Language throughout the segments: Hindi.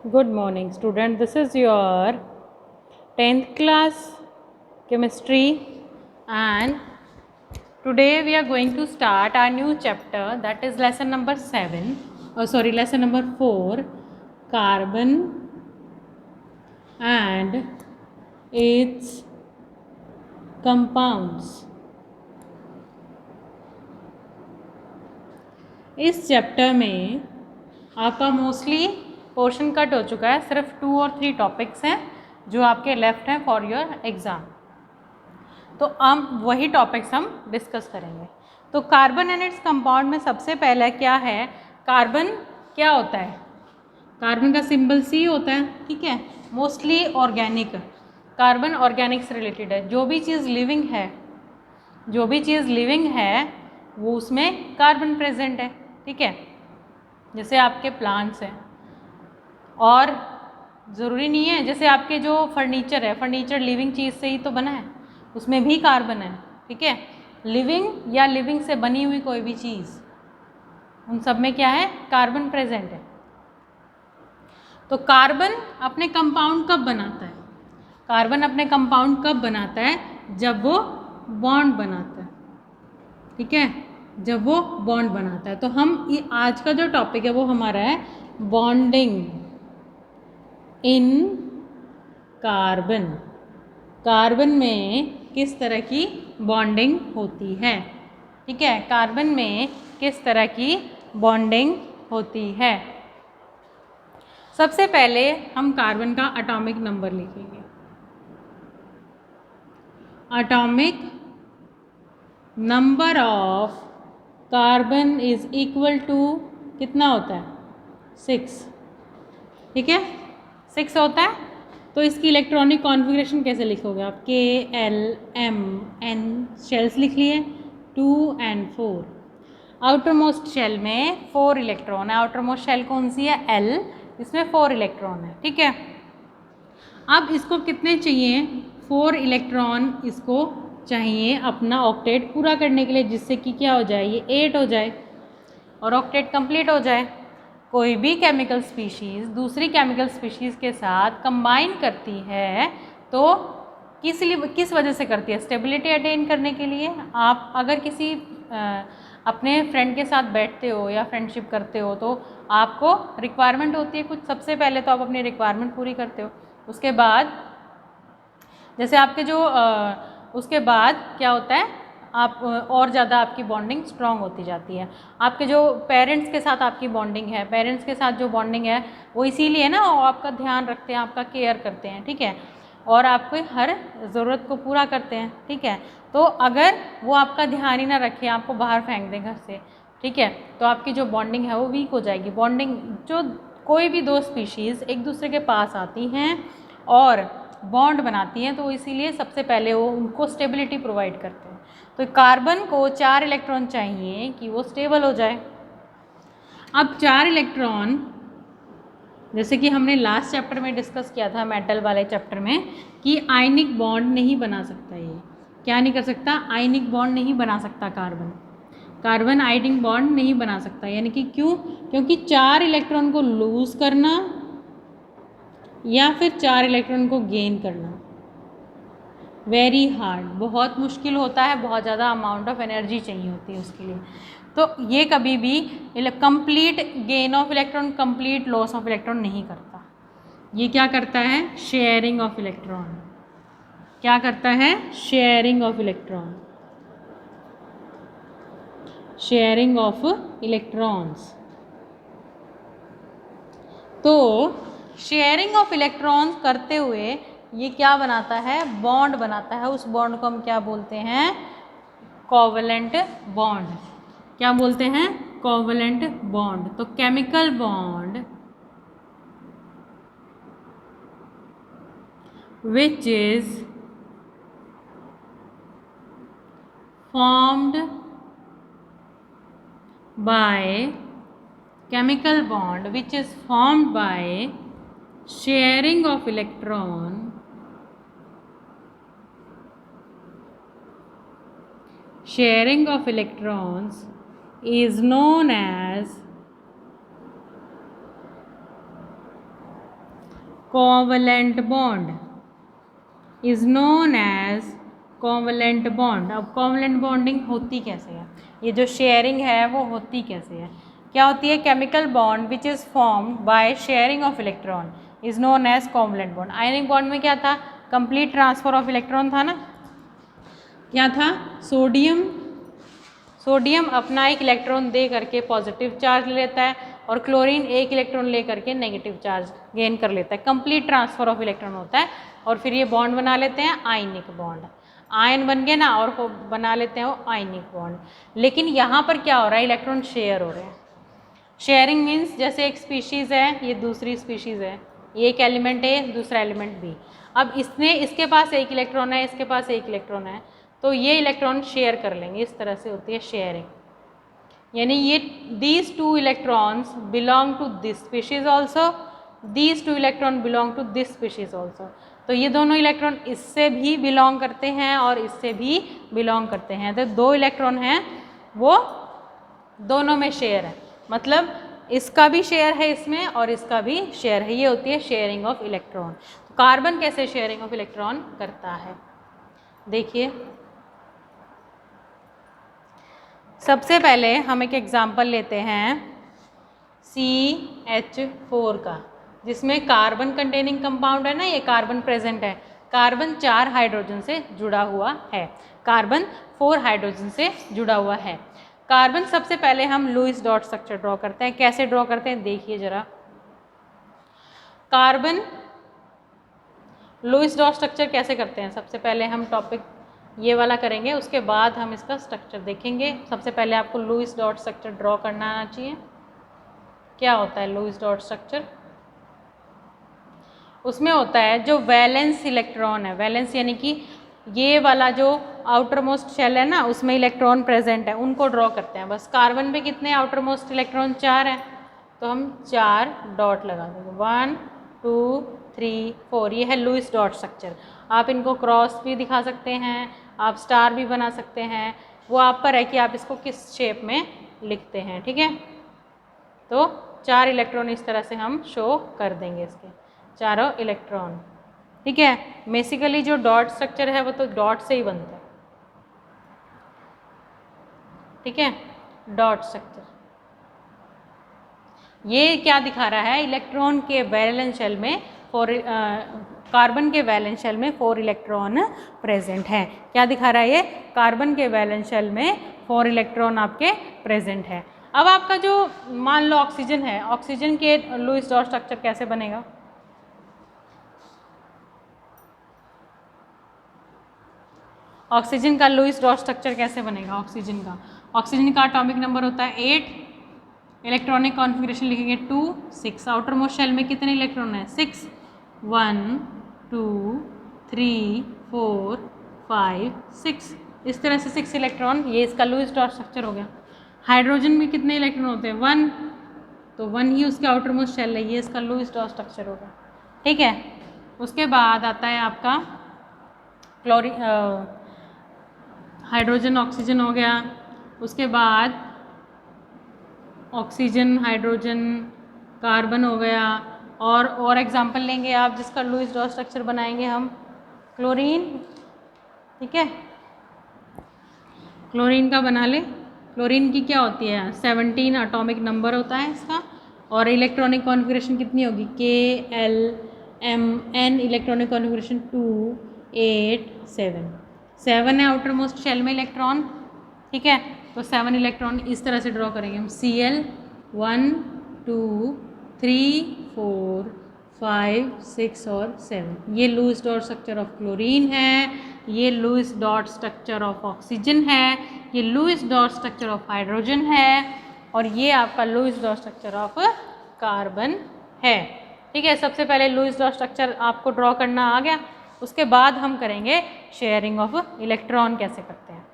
Good morning, student. This is your 10th class chemistry, and today we are going to start our new chapter, that is lesson number 7. Lesson number 4, carbon and its compounds. इस चैप्टर में आपका मोस्टली पोर्शन कट हो चुका है, सिर्फ 2 और 3 टॉपिक्स हैं जो आपके लेफ्ट हैं फॉर योर एग्ज़ाम। तो अब वही टॉपिक्स हम डिस्कस करेंगे। तो कार्बन एंड इट्स कंपाउंड में सबसे पहला क्या है, कार्बन क्या होता है? कार्बन का सिंबल सी होता है, ठीक है। मोस्टली ऑर्गेनिक, कार्बन ऑर्गेनिक से रिलेटेड है। जो भी चीज़ लिविंग है वो उसमें कार्बन प्रेजेंट है, ठीक है। जैसे आपके प्लांट्स हैं, और ज़रूरी नहीं है, जैसे आपके जो फर्नीचर है, फर्नीचर लिविंग चीज़ से ही तो बना है, उसमें भी कार्बन है, ठीक है। लिविंग या लिविंग से बनी हुई कोई भी चीज़, उन सब में क्या है, कार्बन प्रेजेंट है। तो कार्बन अपने कंपाउंड कब बनाता है? कार्बन अपने कंपाउंड कब बनाता है? जब वो बॉन्ड बनाता है, ठीक है, जब वो बॉन्ड बनाता है। तो हम आज का जो टॉपिक है वो हमारा है बॉन्डिंग इन कार्बन। कार्बन में किस तरह की बॉन्डिंग होती है, ठीक है। कार्बन में किस तरह की बॉन्डिंग होती है। सबसे पहले हम कार्बन का एटॉमिक नंबर लिखेंगे। Atomic number of carbon is equal to कितना होता है? 6, ठीक है, 6 होता है। तो इसकी इलेक्ट्रॉनिक कॉन्फ़िगरेशन कैसे लिखोगे आप? K-L-M-N शेल्स लिख लिए, 2 and 4। आउटर मोस्ट शेल में 4 इलेक्ट्रॉन है। आउटर मोस्ट शेल कौन सी है? L, इसमें 4 इलेक्ट्रॉन है, ठीक है। अब इसको कितने चाहिए? 4 इलेक्ट्रॉन इसको चाहिए अपना ऑक्टेट पूरा करने के लिए, जिससे कि क्या हो जाए, ये 8 हो जाए और ऑक्टेट कंप्लीट हो जाए। कोई भी केमिकल स्पीशीज़ दूसरी केमिकल स्पीशीज़ के साथ कंबाइन करती है तो किस वजह से करती है? स्टेबिलिटी अटेन करने के लिए। आप अगर किसी अपने फ्रेंड के साथ बैठते हो या फ्रेंडशिप करते हो तो आपको रिक्वायरमेंट होती है कुछ। सबसे पहले तो आप अपनी रिक्वायरमेंट पूरी करते हो, उसके बाद जैसे आपके जो उसके बाद क्या होता है, आप और ज़्यादा आपकी बॉन्डिंग स्ट्रॉन्ग होती जाती है। आपके जो पेरेंट्स के साथ आपकी बॉन्डिंग है, पेरेंट्स के साथ जो बॉन्डिंग है वो इसीलिए ना, वो आपका ध्यान रखते हैं, आपका केयर करते हैं, ठीक है, और आपको हर ज़रूरत को पूरा करते हैं, ठीक है। तो अगर वो आपका ध्यान ही ना रखें, आपको बाहर फेंक दें घर से, ठीक है, तो आपकी जो बॉन्डिंग है वो वीक हो जाएगी। बॉन्डिंग जो कोई भी दो स्पीशीज़ एक दूसरे के पास आती हैं और बॉन्ड बनाती हैं तो इसीलिए सबसे पहले वो उनको स्टेबिलिटी प्रोवाइड करते हैं। तो कार्बन को 4 इलेक्ट्रॉन चाहिए कि वो स्टेबल हो जाए। अब 4 इलेक्ट्रॉन, जैसे कि हमने लास्ट चैप्टर में डिस्कस किया था, मेटल वाले चैप्टर में, कि आयनिक बॉन्ड नहीं बना सकता। ये क्या नहीं कर सकता? आयनिक बॉन्ड नहीं बना सकता कार्बन आयनिक बॉन्ड नहीं बना सकता। यानी कि क्यों? क्योंकि 4 इलेक्ट्रॉन को लूज़ करना या फिर 4 इलेक्ट्रॉन को गेन करना वेरी हार्ड, बहुत मुश्किल होता है, बहुत ज़्यादा अमाउंट ऑफ एनर्जी चाहिए होती है उसके लिए। तो ये कभी भी complete gain of electron, complete loss of electron नहीं करता। ये क्या करता है? Sharing of electron. क्या करता है? Sharing of electron, sharing of electrons. तो शेयरिंग ऑफ इलेक्ट्रॉन्स करते हुए ये क्या बनाता है? बॉन्ड बनाता है। उस बॉन्ड को हम क्या बोलते हैं? Covalent bond. क्या बोलते हैं? Covalent bond. तो chemical bond which is formed by chemical bond which is formed by sharing of electron sharing of electrons is known as covalent bond is known as covalent bond. अब कोवलेंट बॉन्डिंग होती कैसे है, ये जो शेयरिंग है वो होती कैसे है, क्या होती है? Chemical bond which is formed by sharing of electron is known as covalent bond. Ionic bond में क्या था? कंप्लीट ट्रांसफर ऑफ इलेक्ट्रॉन था ना। क्या था? सोडियम अपना एक इलेक्ट्रॉन दे करके पॉजिटिव चार्ज ले लेता है और क्लोरीन एक इलेक्ट्रॉन ले करके नेगेटिव चार्ज गेन कर लेता है। कंप्लीट ट्रांसफर ऑफ इलेक्ट्रॉन होता है और फिर ये बॉन्ड बना लेते हैं आयनिक बॉन्ड। आयन बन गए ना और वो बना लेते हैं वो आयनिक बॉन्ड। लेकिन यहाँ पर क्या हो रहा है? इलेक्ट्रॉन शेयर हो रहे हैं। शेयरिंग मीन्स जैसे एक स्पीशीज़ है, ये दूसरी स्पीशीज़ है, ये एक एलिमेंट है, दूसरा एलिमेंट बी। अब इसके पास एक इलेक्ट्रॉन है, इसके पास एक इलेक्ट्रॉन है, तो ये इलेक्ट्रॉन शेयर कर लेंगे। इस तरह से होती है शेयरिंग। यानी ये these two electrons belong to this species also, these two electron belong to this species also. तो ये दोनों इलेक्ट्रॉन इससे भी बिलोंग करते हैं और इससे भी बिलोंग करते हैं। तो दो इलेक्ट्रॉन हैं वो दोनों में शेयर है, मतलब इसका भी शेयर है इसमें और इसका भी शेयर है। ये होती है शेयरिंग ऑफ इलेक्ट्रॉन। तो कार्बन कैसे शेयरिंग ऑफ इलेक्ट्रॉन करता है? देखिए, सबसे पहले हम एक एग्जाम्पल लेते हैं CH4 का, जिसमें कार्बन कंटेनिंग कंपाउंड है ना, ये कार्बन प्रेजेंट है। कार्बन 4 हाइड्रोजन से जुड़ा हुआ है, कार्बन 4 हाइड्रोजन से जुड़ा हुआ है। कार्बन सबसे पहले हम लुईस डॉट स्ट्रक्चर ड्रॉ करते हैं। कैसे ड्रॉ करते हैं देखिए जरा। कार्बन लुईस डॉट स्ट्रक्चर कैसे करते हैं? सबसे पहले हम टॉपिक ये वाला करेंगे, उसके बाद हम इसका स्ट्रक्चर देखेंगे। सबसे पहले आपको लुईस डॉट स्ट्रक्चर ड्रॉ करना आना चाहिए। क्या होता है लुईस डॉट स्ट्रक्चर? उसमें होता है जो वैलेंस इलेक्ट्रॉन है, वैलेंस यानी कि ये वाला जो आउटर मोस्ट शेल है ना, उसमें इलेक्ट्रॉन प्रेजेंट है, उनको ड्रॉ करते हैं। बस कार्बन में कितने आउटर मोस्ट इलेक्ट्रॉन? 4 हैं, तो हम 4 डॉट लगा देंगे। 1 2 3 4। ये है लुईस डॉट स्ट्रक्चर। आप इनको क्रॉस भी दिखा सकते हैं, आप स्टार भी बना सकते हैं, वो आप पर है कि आप इसको किस शेप में लिखते हैं। ठीक है, तो 4 इलेक्ट्रॉन इस तरह से हम शो कर देंगे, इसके चारों इलेक्ट्रॉन। ठीक है, बेसिकली जो डॉट स्ट्रक्चर है वो तो डॉट से ही बनता है। ठीक है, डॉट स्ट्रक्चर ये क्या दिखा रहा है? इलेक्ट्रॉन के वैलेंस शेल में कार्बन के वैलेंस शेल में 4 इलेक्ट्रॉन प्रेजेंट हैं। क्या दिखा रहा है ये? कार्बन के वैलेंस शेल में 4 इलेक्ट्रॉन आपके प्रेजेंट है। अब आपका जो मान लो ऑक्सीजन है, ऑक्सीजन के लुईस डॉट स्ट्रक्चर कैसे बनेगा? ऑक्सीजन का लुईस डॉट स्ट्रक्चर कैसे बनेगा? ऑक्सीजन का एटॉमिक नंबर होता है 8, इलेक्ट्रॉनिक कॉन्फ़िगरेशन लिखेंगे 2 6। आउटर मोस्ट शेल में कितने इलेक्ट्रॉन हैं? 6। 1 2 3 4 5 6। इस तरह से 6 इलेक्ट्रॉन, ये इसका लुईस डॉट स्ट्रक्चर हो गया। हाइड्रोजन में कितने इलेक्ट्रॉन होते हैं? 1, तो 1 ही उसके आउटर मोस्ट शेल है, ये इसका लुईस डॉट स्ट्रक्चर होगा। ठीक है, उसके बाद आता है आपका हाइड्रोजन ऑक्सीजन हो गया। उसके बाद ऑक्सीजन हाइड्रोजन कार्बन हो गया। और एग्जांपल लेंगे आप जिसका लुईस डॉट स्ट्रक्चर बनाएंगे हम, क्लोरीन। ठीक है, क्लोरीन का बना ले। क्लोरीन की क्या होती है? 17 एटॉमिक नंबर होता है इसका, और इलेक्ट्रॉनिक कॉन्फ़िगरेशन कितनी होगी? KLMN। Electronic configuration 2 8 7। 7 है आउटर मोस्ट शेल में इलेक्ट्रॉन। ठीक है, तो 7 इलेक्ट्रॉन इस तरह से ड्रॉ करेंगे हम। Cl 1 2 3 4 5 6 और 7। ये Lewis dot structure of chlorine है, ये Lewis dot structure of oxygen है, ये Lewis dot structure of hydrogen है, और ये आपका Lewis dot structure of carbon है। ठीक है, सबसे पहले लुईस डॉट स्ट्रक्चर आपको ड्रॉ करना आ गया। उसके बाद हम करेंगे शेयरिंग ऑफ इलेक्ट्रॉन कैसे करते हैं।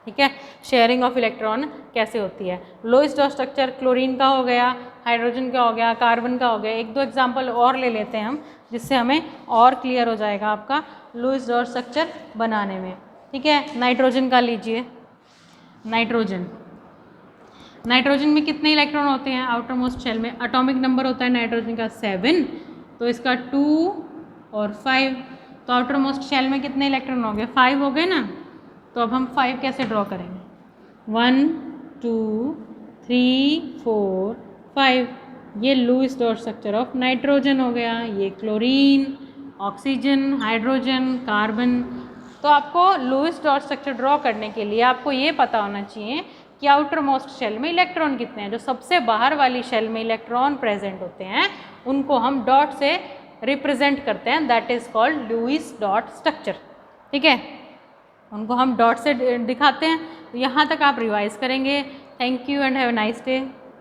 ठीक है, शेयरिंग ऑफ इलेक्ट्रॉन कैसे होती है। लुईस डॉट स्ट्रक्चर क्लोरीन का हो गया, हाइड्रोजन का हो गया, कार्बन का हो गया। एक दो एग्जांपल और ले लेते हैं हम, जिससे हमें और क्लियर हो जाएगा आपका लुईस डॉट स्ट्रक्चर बनाने में। ठीक है, नाइट्रोजन का लीजिए। नाइट्रोजन में कितने इलेक्ट्रॉन होते हैं आउटर मोस्ट शेल में? एटॉमिक नंबर होता है नाइट्रोजन का 7। तो इसका 2 और 5, तो आउटर मोस्ट शेल में कितने इलेक्ट्रॉन हो गए? 5 हो गए ना। तो अब हम 5 कैसे ड्रॉ करेंगे? 1 2 3 4 5, ये Lewis dot structure of nitrogen हो गया, ये क्लोरीन, ऑक्सीजन, हाइड्रोजन, कार्बन। तो आपको लुईस डॉट स्ट्रक्चर ड्रॉ करने के लिए आपको ये पता होना चाहिए कि आउटर मोस्ट शेल में इलेक्ट्रॉन कितने हैं। जो सबसे बाहर वाली शेल में इलेक्ट्रॉन प्रेजेंट होते हैं उनको हम डॉट से रिप्रेजेंट करते हैं, that is called Lewis dot structure. ठीक है, उनको हम डॉट से दिखाते हैं। तो यहाँ तक आप रिवाइज करेंगे। Thank you and have a nice day.